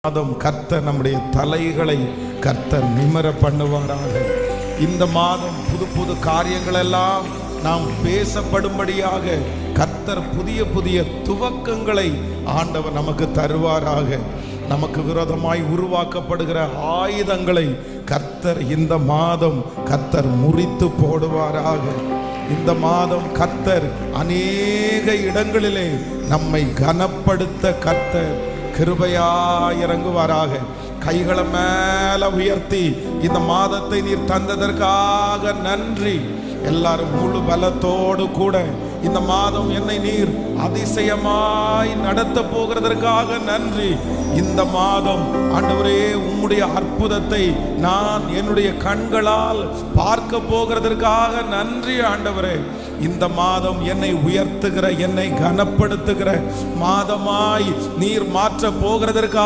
மாதம் கர்த்தர் நம்முடைய தலைகளை கர்த்தர் நிமிர பண்ணுவாராக. இந்த மாதம் புது புது காரியங்கள் எல்லாம் நாம் பேசப்படும்படியாக கர்த்தர் புதிய புதிய துவக்கங்களை ஆண்டவர் நமக்கு தருவாராக. நமக்கு விரோதமாய் உருவாக்கப்படுகிற ஆயுதங்களை கர்த்தர் இந்த மாதம் கர்த்தர் முறித்து போடுவாராக. இந்த மாதம் கர்த்தர் அநேக இடங்களிலே நம்மை கனப்படுத்த கர்த்தர் கிருபையாய் இறங்குவாராக. கைகளை மேல உயர்த்தி இந்த மாதத்தை நீர் தந்ததற்காக நன்றி. எல்லாரும் முழு பலத்தோடு கூட இந்த மாதம் என்னை நீர் அதிசயமாய் நடத்த போகிறதற்காக நன்றி. இந்த மாதம் ஆண்டவரே உம்முடைய அற்புதத்தை நான் என்னுடைய கண்களால் பார்க்க போகிறதற்காக நன்றி ஆண்டவரே. இந்த மாதம் என்னை உயர்த்துகிற என்னை கனப்படுத்துகிற மாதமாய் நீர் மாற்ற போகிறதற்காக